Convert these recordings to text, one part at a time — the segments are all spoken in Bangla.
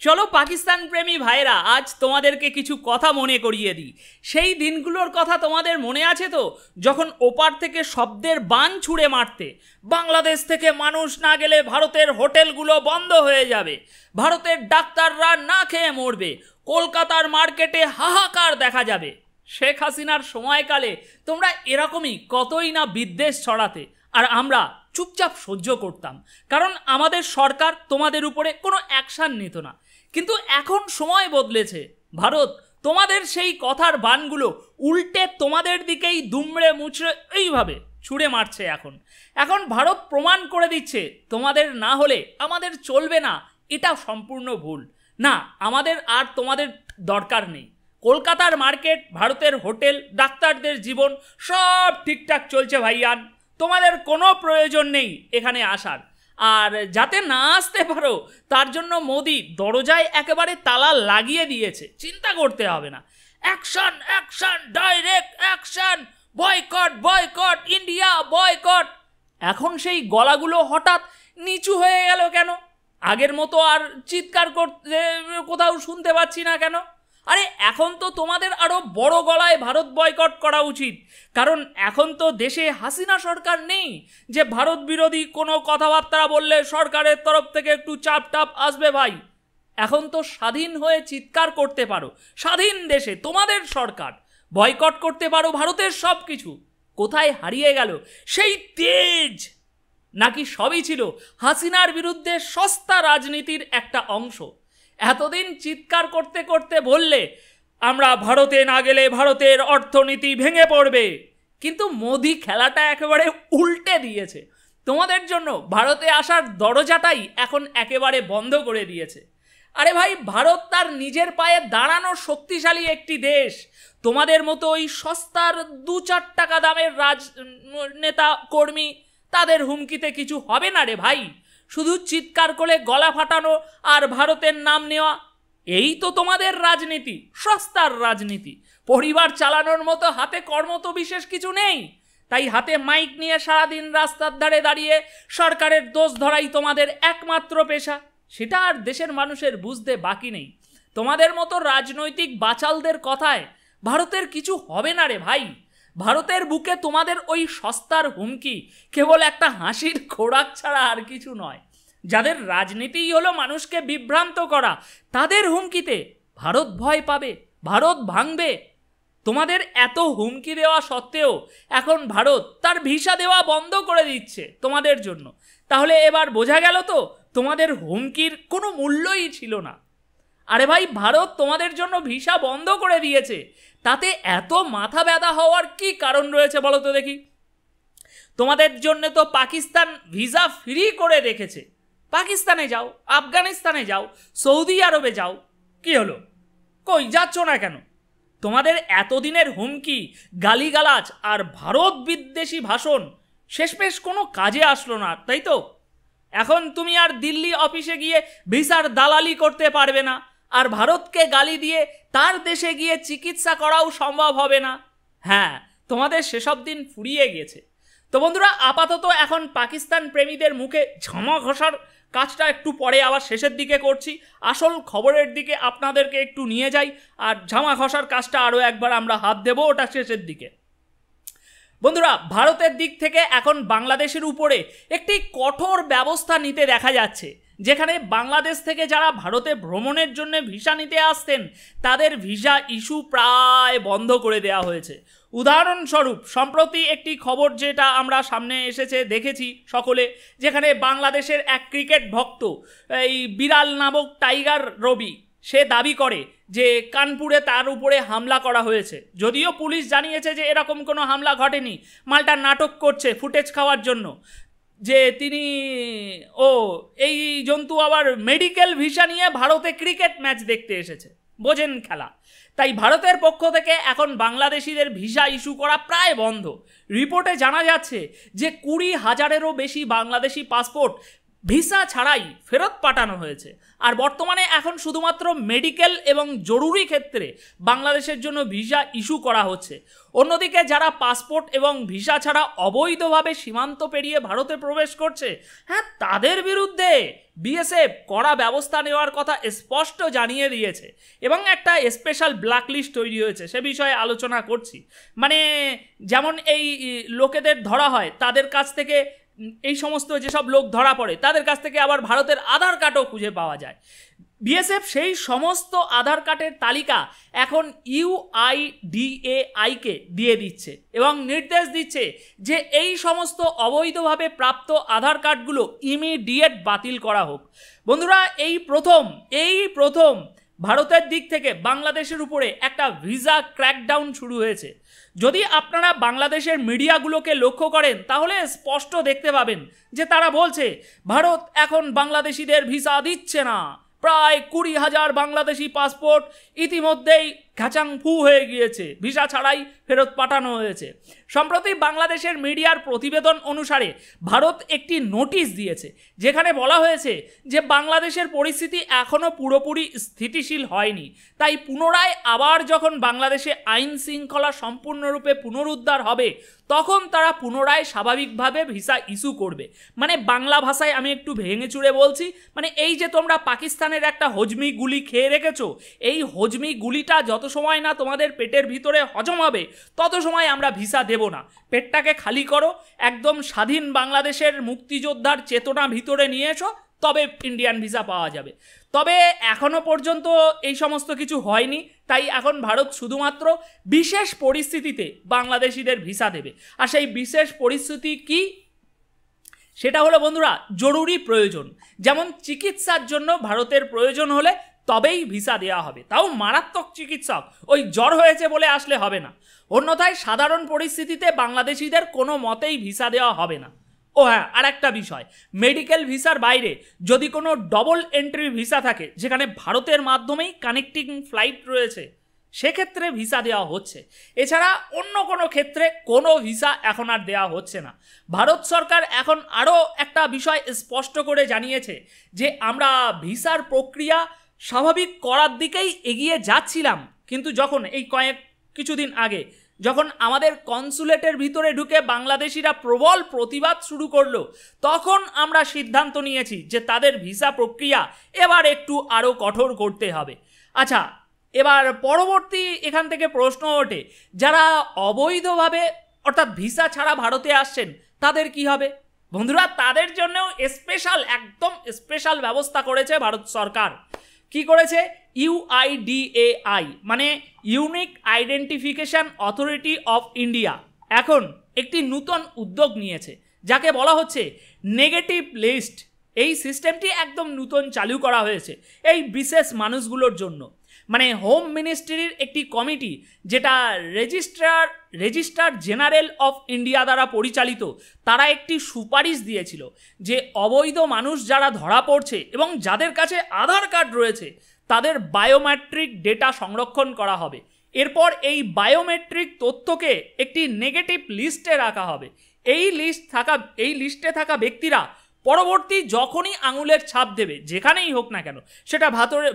চলো পাকিস্তান প্রেমী ভাইরা, আজ তোমাদেরকে কিছু কথা মনে করিয়ে দিই। সেই দিনগুলোর কথা তোমাদের মনে আছে তো, যখন ওপার থেকে শব্দের বান ছুঁড়ে মারতে, বাংলাদেশ থেকে মানুষ না গেলে ভারতের হোটেলগুলো বন্ধ হয়ে যাবে, ভারতের ডাক্তাররা না খেয়ে মরবে, কলকাতার মার্কেটে হাহাকার দেখা যাবে। শেখ হাসিনার সময়কালে তোমরা এরকমই কতই না বিদ্বেষ ছড়াতে, আর আমরা চুপচাপ সহ্য করতাম, কারণ আমাদের সরকার তোমাদের উপরে কোনো অ্যাকশান নিত না। কিন্তু এখন সময় বদলেছে, ভারত তোমাদের সেই কথার বানগুলো উল্টে তোমাদের দিকেই দুমড়ে মুচড়ে এইভাবে ছুঁড়ে মারছে। এখন ভারত প্রমাণ করে দিচ্ছে তোমাদের না হলে আমাদের চলবে না, এটা সম্পূর্ণ ভুল। না, আমাদের আর তোমাদের দরকার নেই। কলকাতার মার্কেট, ভারতের হোটেল, ডাক্তারদের জীবন সব ঠিকঠাক চলছে ভাইয়ান, তোমাদের কোনো প্রয়োজন নেই এখানে আসার। আর যাতে না আসতে পারো তার জন্য মোদি দরজায় একেবারে তালা লাগিয়ে দিয়েছে, চিন্তা করতে হবে না। Action action, direct action, boycott boycott, India boycott. এখন সেই গলাগুলো হঠাৎ নিচু হয়ে গেল কেন? আগের মতো আর চিৎকার করতে কোথাও শুনতে পাচ্ছি না কেন? আরে এখন তো তোমাদের আরও বড় গলায় ভারত বয়কট করা উচিত, কারণ এখন তো দেশে হাসিনা সরকার নেই যে ভারত বিরোধী কোনো কথাবার্তা বললে সরকারের তরফ থেকে একটু চাপ টাপ আসবে। ভাই, এখন তো স্বাধীন হয়ে চিৎকার করতে পারো, স্বাধীন দেশে তোমাদের সরকার, বয়কট করতে পারো ভারতের সব কিছু। কোথায় হারিয়ে গেল সেই তেজ? নাকি সবই ছিল হাসিনার বিরুদ্ধে সস্তা রাজনীতির একটা অংশ? এতদিন চিৎকার করতে করতে বললে আমরা ভারতে না গেলে ভারতের অর্থনীতি ভেঙে পড়বে, কিন্তু মোদি খেলাটা একেবারে উল্টে দিয়েছে। তোমাদের জন্য ভারতে আসার দরজাটাই এখন একেবারে বন্ধ করে দিয়েছে। আরে ভাই, ভারত তার নিজের পায়ে দাঁড়ানো শক্তিশালী একটি দেশ। তোমাদের মতো ওই সস্তার 2-4 টাকা দামের রাজনেতা কর্মী, তাদের হুমকিতে কিছু হবে না রে ভাই। শুধু চিৎকার করে গলা ফাটানো আর ভারতের নাম নেওয়া, এই তো তোমাদের রাজনীতি, সস্তার রাজনীতি। পরিবার চালানোর মতো হাতে কর্ম তো বিশেষ কিছু নেই, তাই হাতে মাইক নিয়ে সারাদিন রাস্তার ধারে দাঁড়িয়ে সরকারের দোষ ধরাই তোমাদের একমাত্র পেশা। সেটা আর দেশের মানুষের বুঝতে বাকি নেই। তোমাদের মতো রাজনৈতিক বাচালদের কথায় ভারতের কিছু হবে না রে ভাই। ভারতের বুকে তোমাদের ওই সস্তার হুমকি কেবল একটা হাসির খোরাক ছাড়া আর কিছু নয়। যাদের রাজনীতিই হলো মানুষকে বিভ্রান্ত করা, তাদের হুমকিতে ভারত ভয় পাবে, ভারত ভাঙবে। তোমাদের এত হুমকি দেওয়া সত্ত্বেও এখন ভারত তার ভিসা দেওয়া বন্ধ করে দিচ্ছে তোমাদের জন্য। তাহলে এবার বোঝা গেল তো তোমাদের হুমকির কোনো মূল্যই ছিল না। আরে ভাই, ভারত তোমাদের জন্য ভিসা বন্ধ করে দিয়েছে, তাতে এত মাথা ব্যথা হওয়ার কি কারণ রয়েছে বলো তো দেখি? তোমাদের জন্য তো পাকিস্তান ভিসা ফ্রি করে রেখেছে। পাকিস্তানে যাও, আফগানিস্তানে যাও, সৌদি আরবে যাও, কি হলো? কই যাচ্ছ না কেন? তোমাদের এতদিনের হুমকি, গালিগালাজ আর ভারত বিদ্বেষী ভাষণ শেষমেশ কোনো কাজে আসলো না, তাই তো? এখন তুমি আর দিল্লি অফিসে গিয়ে ভিসার দালালি করতে পারবে না, আর ভারতকে গালি দিয়ে তার দেশে গিয়ে চিকিৎসা করাও সম্ভব হবে না। হ্যাঁ, তোমাদের সেসব দিন ফুরিয়ে গেছে। তো বন্ধুরা, আপাতত এখন পাকিস্তান প্রেমীদের মুখে ঝামা ঘষার কাজটা একটু পরে আবার শেষের দিকে করছি। আসল খবরের দিকে আপনাদেরকে একটু নিয়ে যাই, আর ঝামা ঘষার কাজটা আরও একবার আমরা হাত দেবো, ওটা শেষের দিকে। বন্ধুরা, ভারতের দিক থেকে এখন বাংলাদেশের উপরে একটি কঠোর ব্যবস্থা নিতে দেখা যাচ্ছে, যেখানে বাংলাদেশ থেকে যারা ভারতে ভ্রমণের জন্য ভিসা নিতে আসতেন তাদের ভিসা ইস্যু প্রায় বন্ধ করে দেওয়া হয়েছে। উদাহরণস্বরূপ সম্প্রতি একটি খবর যেটা আমরা সামনে এসেছে দেখেছি সকলে, যেখানে বাংলাদেশের এক ক্রিকেট ভক্ত এই বিড়াল নামক টাইগার রবি, সে দাবি করে যে কানপুরে তার উপরে হামলা করা হয়েছে। যদিও পুলিশ জানিয়েছে যে এরকম কোনো হামলা ঘটেনি, মালটা নাটক করছে ফুটেজ খাওয়ার জন্য, যে তিনি এই জন্তু আবার মেডিকেল ভিসা নিয়ে ভারতে ক্রিকেট ম্যাচ দেখতে এসেছে। বোঝেন খেলা। তাই ভারতের পক্ষ থেকে এখন বাংলাদেশিদের ভিসা ইস্যু করা প্রায় বন্ধ। রিপোর্টে জানা যাচ্ছে যে 20,000-এরও বেশি বাংলাদেশি পাসপোর্ট ভিসা ছাড়াই ফেরত পাঠানো হয়েছে। আর বর্তমানে এখন শুধুমাত্র মেডিকেল এবং জরুরি ক্ষেত্রে বাংলাদেশের জন্য ভিসা ইস্যু করা হচ্ছে। অন্যদিকে যারা পাসপোর্ট এবং ভিসা ছাড়া অবৈধভাবে সীমান্ত পেরিয়ে ভারতে প্রবেশ করছে, হ্যাঁ, তাদের বিরুদ্ধে বিএসএফ কড়া ব্যবস্থা নেওয়ার কথা স্পষ্ট জানিয়ে দিয়েছে এবং একটা স্পেশাল ব্ল্যাকলিস্ট তৈরি হয়েছে, সে বিষয়ে আলোচনা করছি। মানে যেমন এই লোকেদের ধরা হয়, তাদের কাছ থেকে এই সমস্ত যেসব লোক ধরা পড়ে তাদের কাছ থেকে আবার ভারতের আধার কার্ডও খুঁজে পাওয়া যায়। বিএসএফ সেই সমস্ত আধার কার্ডের তালিকা এখন ইউআইডিএআইকে দিয়ে দিচ্ছে এবং নির্দেশ দিচ্ছে যে এই সমস্ত অবৈধভাবে প্রাপ্ত আধার কার্ডগুলো ইমিডিয়েট বাতিল করা হোক। বন্ধুরা, এই প্রথম ভারতের দিক থেকে বাংলাদেশের উপরে একটা ভিসা ক্র্যাকডাউন শুরু হয়েছে। যদি আপনারা বাংলাদেশের মিডিয়াগুলোকে লক্ষ্য করেন তাহলে স্পষ্ট দেখতে পাবেন যে তারা বলছে ভারত এখন বাংলাদেশিদের ভিসা দিচ্ছে না। প্রায় 20,000 বাংলাদেশি পাসপোর্ট ইতিমধ্যেই ঘাচাংফু হয়ে গিয়েছে, ভিসা ছাড়াই ফেরত পাঠানো হয়েছে। সম্প্রতি বাংলাদেশের মিডিয়ার প্রতিবেদন অনুসারে ভারত একটি নোটিশ দিয়েছে যেখানে বলা হয়েছে যে বাংলাদেশের পরিস্থিতি এখনও পুরোপুরি স্থিতিশীল হয়নি, তাই পুনরায় আবার যখন বাংলাদেশে আইন শৃঙ্খলা সম্পূর্ণরূপে পুনরুদ্ধার হবে তখন তারা পুনরায় স্বাভাবিকভাবে ভিসা ইস্যু করবে। মানে বাংলা ভাষায় আমি একটু ভেঙে চুড়ে বলছি, মানে এই যে তোমরা পাকিস্তানের একটা হজমি গুলি খেয়ে রেখেছো, এই হজমি গুলিটা যত সময় না তোমাদের পেটের ভিতরে হজম হবে তত সময় আমরা ভিসা দেব না। পেটটাকে খালি করো, একদম স্বাধীন বাংলাদেশের মুক্তিযোদ্ধার চেতনা ভিতরে নিয়ে এসো, তবে ইন্ডিয়ান ভিসা পাওয়া যাবে। তবে এখনো পর্যন্ত এই সমস্ত কিছু হয়নি, তাই এখন ভারত শুধুমাত্র বিশেষ পরিস্থিতিতে বাংলাদেশিদের ভিসা দেবে। আর সেই বিশেষ পরিস্থিতি কি? সেটা হলো বন্ধুরা জরুরি প্রয়োজন। যেমন চিকিৎসার জন্য ভারতের প্রয়োজন হলে তবেই ভিসা দেওয়া হবে, তাও মারাত্মক চিকিৎসক, ওই জ্বর হয়েছে বলে আসলে হবে না। অন্যথায় সাধারণ পরিস্থিতিতে বাংলাদেশিদের কোনো মতেই ভিসা দেওয়া হবে না। ও হ্যাঁ, আর একটা বিষয়, মেডিকেল ভিসার বাইরে যদি কোনো ডবল এন্ট্রি ভিসা থাকে যেখানে ভারতের মাধ্যমেই কানেক্টিং ফ্লাইট রয়েছে, সেক্ষেত্রে ভিসা দেওয়া হচ্ছে। এছাড়া অন্য কোনো ক্ষেত্রে কোনো ভিসা এখন আর দেওয়া হচ্ছে না। ভারত সরকার এখন আরও একটা বিষয় স্পষ্ট করে জানিয়েছে যে আমরা ভিসার প্রক্রিয়া স্বাভাবিক করার দিকেই এগিয়ে যাচ্ছিলাম, কিন্তু যখন এই কিছুদিন আগে যখন আমাদের কনসুলেটের ভিতরে ঢুকে বাংলাদেশিরা প্রবল প্রতিবাদ শুরু করলো, তখন আমরা সিদ্ধান্ত নিয়েছি যে তাদের ভিসা প্রক্রিয়া এবার একটু আরও কঠোর করতে হবে। আচ্ছা, এবার পরবর্তী এখান থেকে প্রশ্ন ওঠে, যারা অবৈধভাবে অর্থাৎ ভিসা ছাড়া ভারতে আসছেন তাদের কি হবে? বন্ধুরা, তাদের জন্যও একদম স্পেশাল ব্যবস্থা করেছে ভারত সরকার। কি করেছে? ইউআইডিএআই মানে unique identification authority of India এখন একটি নতুন উদ্যোগ নিয়েছে যাকে বলা হচ্ছে নেগেটিভ লিস্ট। এই সিস্টেমটি একদম নতুন চালু করা হয়েছে এই বিশেষ মানুষগুলোর জন্য। মানে হোম মিনিস্ট্রির একটি কমিটি, যেটা রেজিস্ট্রার জেনারেল অফ ইন্ডিয়া দ্বারা পরিচালিত, তারা একটি সুপারিশ দিয়েছিল যে অবৈধ মানুষ যারা ধরা পড়ছে এবং যাদের কাছে আধার কার্ড রয়েছে তাদের বায়োমেট্রিক ডেটা সংরক্ষণ করা হবে। এরপর এই বায়োমেট্রিক তথ্যকে একটি নেগেটিভ লিস্টে রাখা হবে। এই লিস্টে থাকা ব্যক্তিরা পরবর্তী যখনই আঙুলের ছাপ দেবে, যেখানেই হোক না কেন, সেটা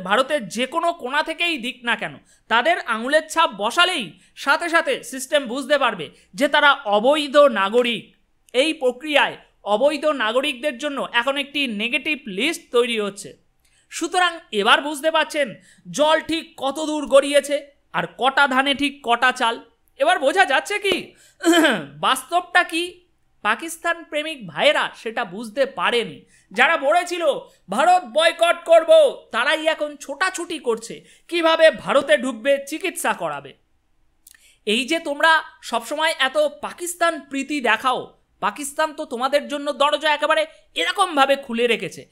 ভারতের যে কোনো কোণা থেকেই দিক না কেন, তাদের আঙুলের ছাপ বসালেই সাথে সাথে সিস্টেম বুঝতে পারবে যে তারা অবৈধ নাগরিক। এই প্রক্রিয়ায় অবৈধ নাগরিকদের জন্য এখন একটি নেগেটিভ লিস্ট তৈরি হচ্ছে। সুতরাং এবার বুঝতে পারছেন জল ঠিক কত দূর গড়িয়েছে আর কটা ধানে ঠিক কটা চাল। এবার বোঝা যাচ্ছে কি বাস্তবটা কি? পাকিস্তান প্রেমিক ভাইয়েরা সেটা বুঝতে পারেনি। যারা বলেছিল ভারত বয়কট করব, তারাই এখন ছোটাছুটি করছে কিভাবে ভারতে ঢুকবে, চিকিৎসা করাবে। এই যে তোমরা সবসময় এত পাকিস্তান প্রীতি দেখাও, পাকিস্তান তো তোমাদের জন্য দরজা একেবারে এরকমভাবে খুলে রেখেছে,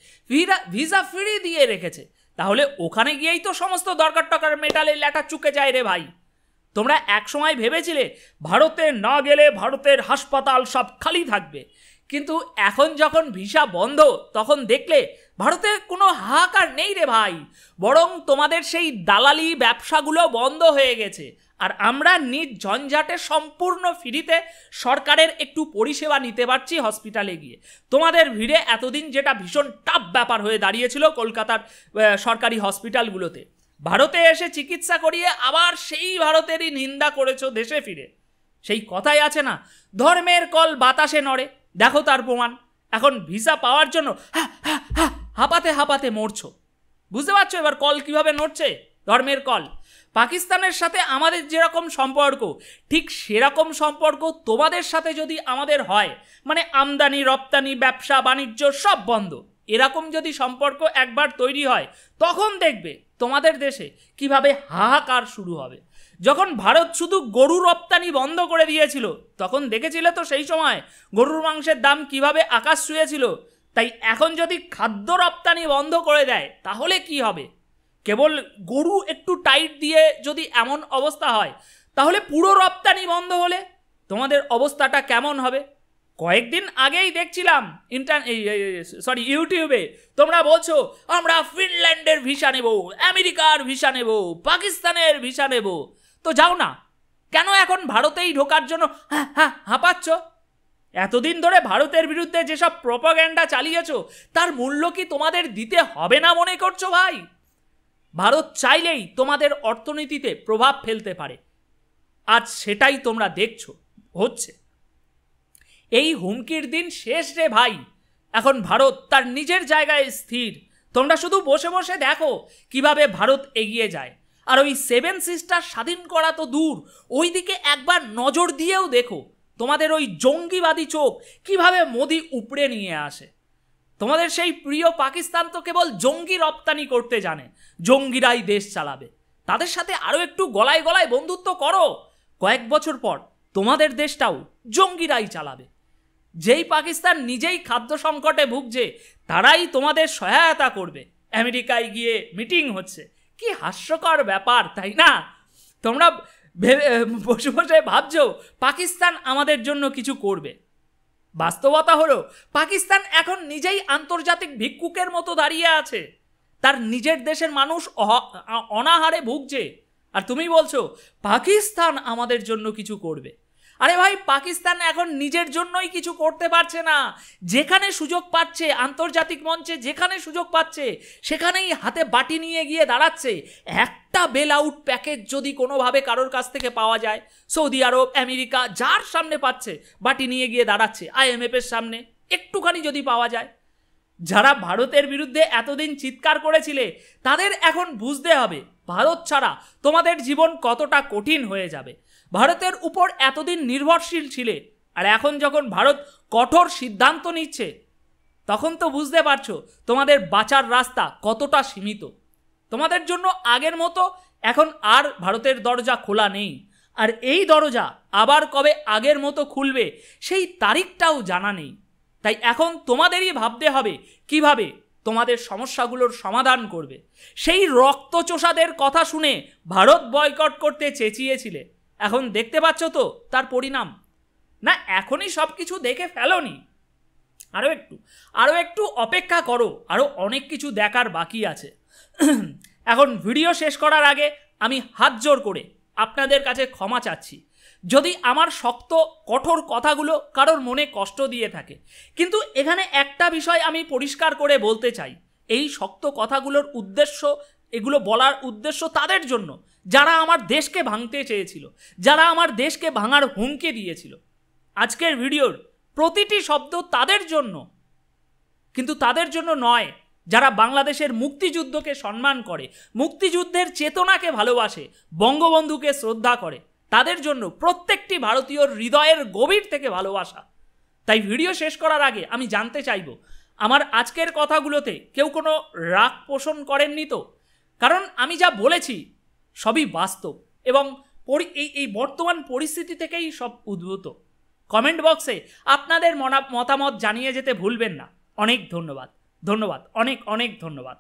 ভিসা ফ্রি দিয়ে রেখেছে, তাহলে ওখানে গিয়েই তো সমস্ত দরকার টকার মেটালে ল্যাটা চুকে যায় রে ভাই। তোমরা একসময় ভেবেছিলে ভারতে না গেলে ভারতের হাসপাতাল সব খালি থাকবে, কিন্তু এখন যখন ভিসা বন্ধ তখন দেখলে ভারতে কোনো হাহাকার নেই রে ভাই, বরং তোমাদের সেই দালালি ব্যবসাগুলো বন্ধ হয়ে গেছে। আর আমরা নিজ ঝঞ্ঝাটে সম্পূর্ণ ফ্রিতে সরকারের একটু পরিষেবা নিতে পারছি হসপিটালে গিয়ে। তোমাদের ভিড়ে এতদিন যেটা ভীষণ টাফ ব্যাপার হয়ে দাঁড়িয়েছিল কলকাতার সরকারি হসপিটালগুলোতে, ভারতে এসে চিকিৎসা করিয়ে আবার সেই ভারতেরই নিন্দা করেছো দেশে ফিরে। সেই কথাই আছে না, ধর্মের কল বাতাসে নড়ে, দেখো তার প্রমাণ। এখন ভিসা পাওয়ার জন্য হাঁপাতে হাঁপাতে মরছো। বুঝতে পারছো এবার কল কিভাবে নড়ছে? ধর্মের কল। পাকিস্তানের সাথে আমাদের যেরকম সম্পর্ক, ঠিক সেরকম সম্পর্ক তোমাদের সাথে যদি আমাদের হয়, মানে আমদানি রপ্তানি ব্যবসা বাণিজ্য সব বন্ধ, এরকম যদি সম্পর্ক একবার তৈরি হয়, তখন দেখবে তোমাদের দেশে কিভাবে হাহাকার শুরু হবে। যখন ভারত শুধু গরু রপ্তানি বন্ধ করে দিয়েছিল, তখন দেখেছিলে তো সেই সময় গরুর মাংসের দাম কিভাবে আকাশ ছুঁয়েছিল। তাই এখন যদি খাদ্য রপ্তানি বন্ধ করে দেয়, তাহলে কি হবে? কেবল গরু একটু টাইট দিয়ে যদি এমন অবস্থা হয়, তাহলে পুরো রপ্তানি বন্ধ হলে তোমাদের অবস্থাটা কেমন হবে? কয়েকদিন আগেই দেখছিলাম ইউটিউবে তোমরা বলছো আমরা ফিনল্যান্ডের ভিসা নেব, আমেরিকার ভিসা নেব, পাকিস্তানের ভিসা নেব। তো যাও না, কেন এখন ভারতেই ঢোকার জন্য হাঁপাচ্ছ? এতদিন ধরে ভারতের বিরুদ্ধে যেসব প্রপাগ্যান্ডা চালিয়েছো, তার মূল্য কি তোমাদের দিতে হবে না মনে করছো ভাই? ভারত চাইলেই তোমাদের অর্থনীতিতে প্রভাব ফেলতে পারে। আজ সেটাই তোমরা দেখছো হচ্ছে। এই হুমকির দিন শেষ রে ভাই। এখন ভারত তার নিজের জায়গায় স্থির। তোমরা শুধু বসে বসে দেখো কিভাবে ভারত এগিয়ে যায়। আর ওই 7 সিস্টার স্বাধীন করা তো দূর, ওই দিকে একবার নজর দিয়েও দেখো তোমাদের ওই জঙ্গিবাদী চোখ কিভাবে মোদি উপড়ে নিয়ে আসে। তোমাদের সেই প্রিয় পাকিস্তান তো কেবল জঙ্গি রপ্তানি করতে জানে, জঙ্গিরাই দেশ চালাবে। তাদের সাথে আরও একটু গলায় গলায় বন্ধুত্ব করো, কয়েক বছর পর তোমাদের দেশটাও জঙ্গিরাই চালাবে। যেই পাকিস্তান নিজেই খাদ্য সংকটে ভুগছে, তারাই তোমাদের সহায়তা করবে। আমেরিকায় গিয়ে মিটিং হচ্ছে, কি হাস্যকর ব্যাপার তাই না? তোমরা বসে বসে ভাবছো পাকিস্তান আমাদের জন্য কিছু করবে। বাস্তবতা হলো পাকিস্তান এখন নিজেই আন্তর্জাতিক ভিক্ষুকের মতো দাঁড়িয়ে আছে। তার নিজের দেশের মানুষ অনাহারে ভুগছে, আর তুমি বলছো পাকিস্তান আমাদের জন্য কিছু করবে। আরে ভাই, পাকিস্তান এখন নিজের জন্যই কিছু করতে পারছে না। যেখানে সুযোগ পাচ্ছে, আন্তর্জাতিক মঞ্চে যেখানে সুযোগ পাচ্ছে, সেখানেই হাতে বাটি নিয়ে গিয়ে দাঁড়াচ্ছে। একটা বেল আউট প্যাকেজ যদি কোনোভাবে কারোর কাছ থেকে পাওয়া যায়, সৌদি আরব, আমেরিকা, যার সামনে পাচ্ছে বাটি নিয়ে গিয়ে দাঁড়াচ্ছে। IMF-এর সামনে একটুখানি যদি পাওয়া যায়। যারা ভারতের বিরুদ্ধে এতদিন চিৎকার করেছিলে, তাদের এখন বুঝতে হবে ভারত ছাড়া তোমাদের জীবন কতটা কঠিন হয়ে যাবে। ভারতের উপর এতদিন নির্ভরশীল ছিলে, আর এখন যখন ভারত কঠোর সিদ্ধান্ত নিচ্ছে, তখন তো বুঝতে পারছো তোমাদের বাঁচার রাস্তা কতটা সীমিত। তোমাদের জন্য আগের মতো এখন আর ভারতের দরজা খোলা নেই। আর এই দরজা আবার কবে আগের মতো খুলবে, সেই তারিখটাও জানা নেই। তাই এখন তোমাদেরই ভাবতে হবে কিভাবে তোমাদের সমস্যাগুলোর সমাধান করবে। সেই রক্তচোষাদের কথা শুনে ভারত বয়কট করতে চেঁচিয়েছিলে, এখন দেখতে পাচ্ছ তো তার পরিণাম? না, এখনই সব কিছু দেখে ফেলোনি, আরও একটু অপেক্ষা করো। আরও অনেক কিছু দেখার বাকি আছে। এখন ভিডিও শেষ করার আগে আমি হাত জোড় করে আপনাদের কাছে ক্ষমা চাচ্ছি যদি আমার শক্ত কঠোর কথাগুলো কারোর মনে কষ্ট দিয়ে থাকে। কিন্তু এখানে একটা বিষয় আমি পরিষ্কার করে বলতে চাই, এই শক্ত কথাগুলোর উদ্দেশ্য, এগুলো বলার উদ্দেশ্য তাদের জন্য যারা আমার দেশকে ভাঙতে চেয়েছিল, যারা আমার দেশকে ভাঙার হুমকি দিয়েছিল। আজকের ভিডিওর প্রতিটি শব্দ তাদের জন্য, কিন্তু তাদের জন্য নয় যারা বাংলাদেশের মুক্তিযুদ্ধকে সম্মান করে, মুক্তিযুদ্ধের চেতনাকে ভালোবাসে, বঙ্গবন্ধুকে শ্রদ্ধা করে। তাদের জন্য প্রত্যেকটি ভারতীয় হৃদয়ের গভীর থেকে ভালোবাসা। তাই ভিডিও শেষ করার আগে আমি জানতে চাইব, আমার আজকের কথাগুলোতে কেউ কোনো রাগ পোষণ করেননি তো? কারণ আমি যা বলেছি সবই বাস্তব এবং এই বর্তমান পরিস্থিতি থেকেই সব উদ্ভূত। কমেন্ট বক্সে আপনাদের মতামত জানিয়ে যেতে ভুলবেন না। অনেক ধন্যবাদ, অনেক অনেক ধন্যবাদ।